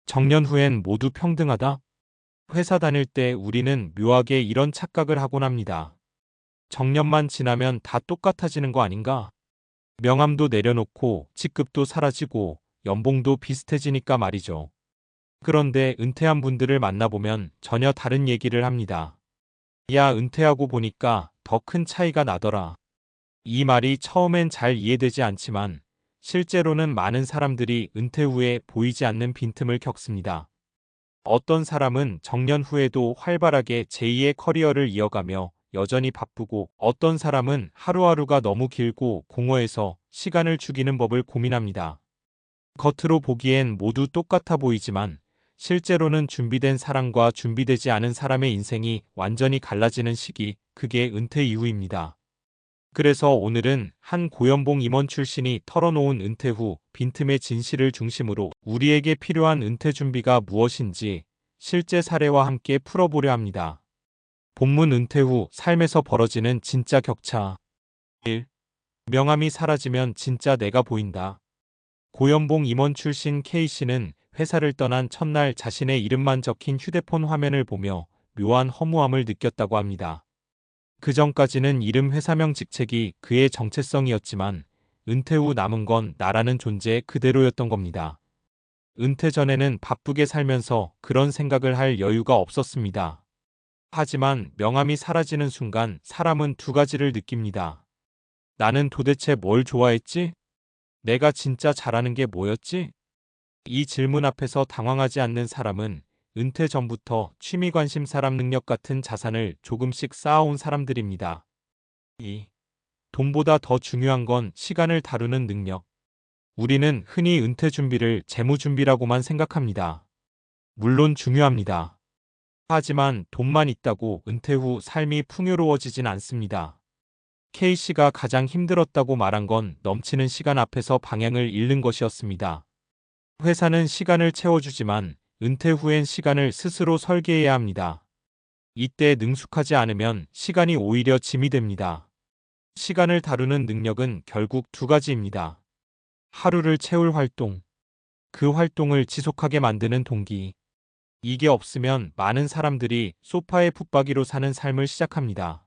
정년 후엔 모두 평등하다? 회사 다닐 때 우리는 묘하게 이런 착각을 하곤 합니다. 정년만 지나면 다 똑같아지는 거 아닌가? 명함도 내려놓고 직급도 사라지고 연봉도 비슷해지니까 말이죠. 그런데 은퇴한 분들을 만나보면 전혀 다른 얘기를 합니다. 야, 은퇴하고 보니까 더 큰 차이가 나더라. 이 말이 처음엔 잘 이해되지 않지만 실제로는 많은 사람들이 은퇴 후에 보이지 않는 빈틈을 겪습니다. 어떤 사람은 정년 후에도 활발하게 제2의 커리어를 이어가며 여전히 바쁘고, 어떤 사람은 하루하루가 너무 길고 공허해서 시간을 죽이는 법을 고민합니다. 겉으로 보기엔 모두 똑같아 보이지만 실제로는 준비된 사람과 준비되지 않은 사람의 인생이 완전히 갈라지는 시기, 그게 은퇴 이후입니다. 그래서 오늘은 한 고연봉 임원 출신이 털어놓은 은퇴 후 빈틈의 진실을 중심으로 우리에게 필요한 은퇴 준비가 무엇인지 실제 사례와 함께 풀어보려 합니다. 본문: 은퇴 후 삶에서 벌어지는 진짜 격차. 1. 명함이 사라지면 진짜 내가 보인다. 고연봉 임원 출신 K씨는 회사를 떠난 첫날 자신의 이름만 적힌 휴대폰 화면을 보며 묘한 허무함을 느꼈다고 합니다. 그 전까지는 이름, 회사명, 직책이 그의 정체성이었지만 은퇴 후 남은 건 나라는 존재 그대로였던 겁니다. 은퇴 전에는 바쁘게 살면서 그런 생각을 할 여유가 없었습니다. 하지만 명함이 사라지는 순간 사람은 두 가지를 느낍니다. 나는 도대체 뭘 좋아했지? 내가 진짜 잘하는 게 뭐였지? 이 질문 앞에서 당황하지 않는 사람은 은퇴 전부터 취미, 관심, 사람, 능력 같은 자산을 조금씩 쌓아온 사람들입니다. 2. 돈보다 더 중요한 건 시간을 다루는 능력. 우리는 흔히 은퇴 준비를 재무 준비라고만 생각합니다. 물론 중요합니다. 하지만 돈만 있다고 은퇴 후 삶이 풍요로워지진 않습니다. K씨가 가장 힘들었다고 말한 건 넘치는 시간 앞에서 방향을 잃는 것이었습니다. 회사는 시간을 채워주지만 은퇴 후엔 시간을 스스로 설계해야 합니다. 이때 능숙하지 않으면 시간이 오히려 짐이 됩니다. 시간을 다루는 능력은 결국 두 가지입니다. 하루를 채울 활동, 그 활동을 지속하게 만드는 동기. 이게 없으면 많은 사람들이 소파에 붙박이로 사는 삶을 시작합니다.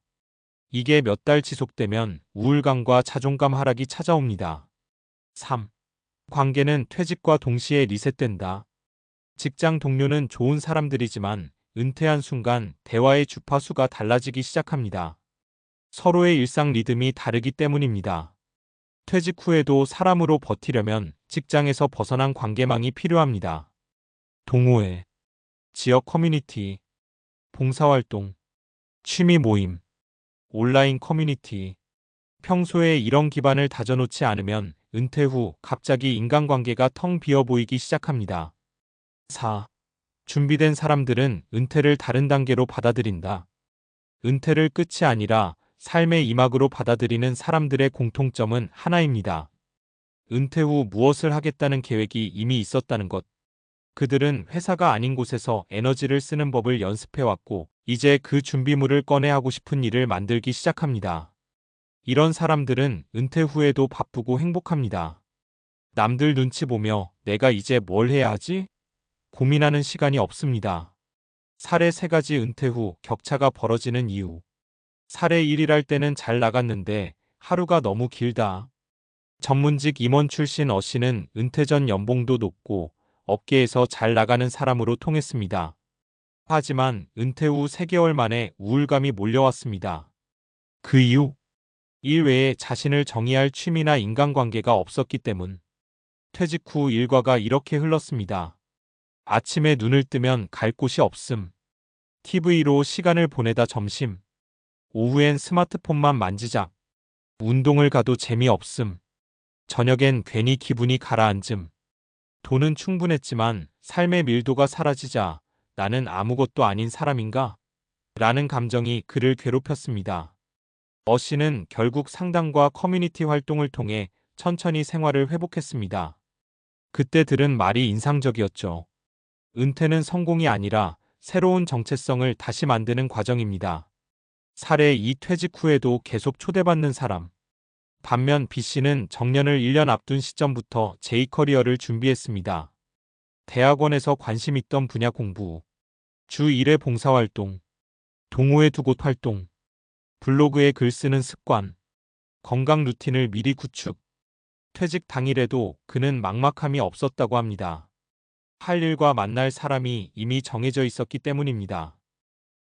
이게 몇 달 지속되면 우울감과 자존감 하락이 찾아옵니다. 3. 관계는 퇴직과 동시에 리셋된다. 직장 동료는 좋은 사람들이지만 은퇴한 순간 대화의 주파수가 달라지기 시작합니다. 서로의 일상 리듬이 다르기 때문입니다. 퇴직 후에도 사람으로 버티려면 직장에서 벗어난 관계망이 필요합니다. 동호회, 지역 커뮤니티, 봉사활동, 취미 모임, 온라인 커뮤니티. 평소에 이런 기반을 다져놓지 않으면 은퇴 후 갑자기 인간관계가 텅 비어 보이기 시작합니다. 4. 준비된 사람들은 은퇴를 다른 단계로 받아들인다. 은퇴를 끝이 아니라 삶의 이막으로 받아들이는 사람들의 공통점은 하나입니다. 은퇴 후 무엇을 하겠다는 계획이 이미 있었다는 것. 그들은 회사가 아닌 곳에서 에너지를 쓰는 법을 연습해왔고, 이제 그 준비물을 꺼내 하고 싶은 일을 만들기 시작합니다. 이런 사람들은 은퇴 후에도 바쁘고 행복합니다. 남들 눈치 보며 내가 이제 뭘 해야 하지? 고민하는 시간이 없습니다. 사례 3가지. 은퇴 후 격차가 벌어지는 이유. 사례 1. 때는 잘 나갔는데 하루가 너무 길다. 전문직 임원 출신 어씨는 은퇴 전 연봉도 높고 업계에서 잘 나가는 사람으로 통했습니다. 하지만 은퇴 후 3개월 만에 우울감이 몰려왔습니다. 그 이유? 일 외에 자신을 정의할 취미나 인간관계가 없었기 때문. 퇴직 후 일과가 이렇게 흘렀습니다. 아침에 눈을 뜨면 갈 곳이 없음. TV로 시간을 보내다 점심. 오후엔 스마트폰만 만지작. 운동을 가도 재미없음. 저녁엔 괜히 기분이 가라앉음. 돈은 충분했지만 삶의 밀도가 사라지자 나는 아무것도 아닌 사람인가? 라는 감정이 그를 괴롭혔습니다. 어씨는 결국 상담과 커뮤니티 활동을 통해 천천히 생활을 회복했습니다. 그때 들은 말이 인상적이었죠. 은퇴는 성공이 아니라 새로운 정체성을 다시 만드는 과정입니다. 사례 2. 퇴직 후에도 계속 초대받는 사람. 반면 B씨는 정년을 1년 앞둔 시점부터 제2 커리어를 준비했습니다. 대학원에서 관심 있던 분야 공부, 주 1회 봉사활동, 동호회 두 곳 활동, 블로그에 글 쓰는 습관, 건강 루틴을 미리 구축. 퇴직 당일에도 그는 막막함이 없었다고 합니다. 할 일과 만날 사람이 이미 정해져 있었기 때문입니다.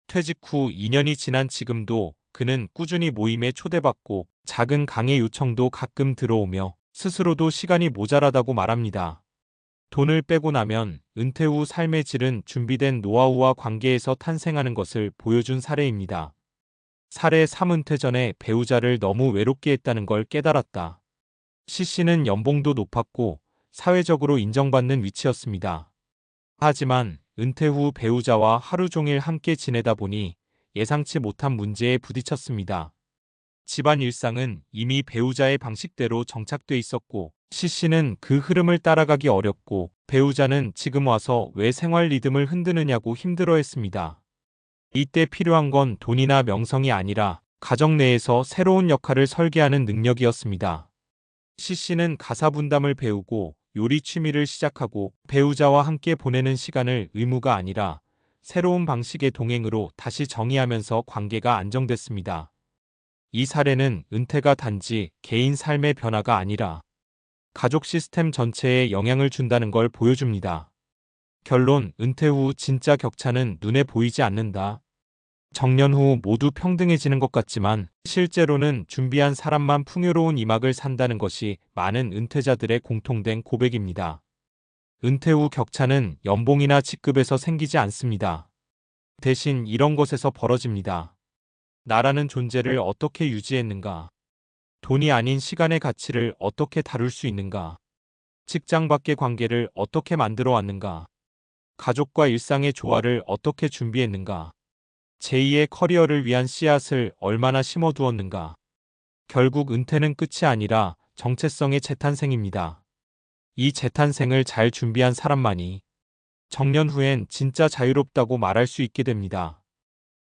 퇴직 후 2년이 지난 지금도 그는 꾸준히 모임에 초대받고 작은 강의 요청도 가끔 들어오며 스스로도 시간이 모자라다고 말합니다. 돈을 빼고 나면 은퇴 후 삶의 질은 준비된 노하우와 관계에서 탄생하는 것을 보여준 사례입니다. 사례 3. 은퇴 전에 배우자를 너무 외롭게 했다는 걸 깨달았다. C씨는 연봉도 높았고 사회적으로 인정받는 위치였습니다. 하지만 은퇴 후 배우자와 하루 종일 함께 지내다 보니 예상치 못한 문제에 부딪혔습니다. 집안 일상은 이미 배우자의 방식대로 정착돼 있었고 C씨는 그 흐름을 따라가기 어렵고 배우자는 지금 와서 왜 생활 리듬을 흔드느냐고 힘들어했습니다. 이때 필요한 건 돈이나 명성이 아니라 가정 내에서 새로운 역할을 설계하는 능력이었습니다. C씨는 가사 분담을 배우고 요리 취미를 시작하고 배우자와 함께 보내는 시간을 의무가 아니라 새로운 방식의 동행으로 다시 정의하면서 관계가 안정됐습니다. 이 사례는 은퇴가 단지 개인 삶의 변화가 아니라 가족 시스템 전체에 영향을 준다는 걸 보여줍니다. 결론, 은퇴 후 진짜 격차는 눈에 보이지 않는다. 정년 후 모두 평등해지는 것 같지만 실제로는 준비한 사람만 풍요로운 이막을 산다는 것이 많은 은퇴자들의 공통된 고백입니다. 은퇴 후 격차는 연봉이나 직급에서 생기지 않습니다. 대신 이런 것에서 벌어집니다. 나라는 존재를 어떻게 유지했는가? 돈이 아닌 시간의 가치를 어떻게 다룰 수 있는가? 직장 밖의 관계를 어떻게 만들어 왔는가? 가족과 일상의 조화를 어떻게 준비했는가? 제2의 커리어를 위한 씨앗을 얼마나 심어두었는가. 결국 은퇴는 끝이 아니라 정체성의 재탄생입니다. 이 재탄생을 잘 준비한 사람만이 정년 후엔 진짜 자유롭다고 말할 수 있게 됩니다.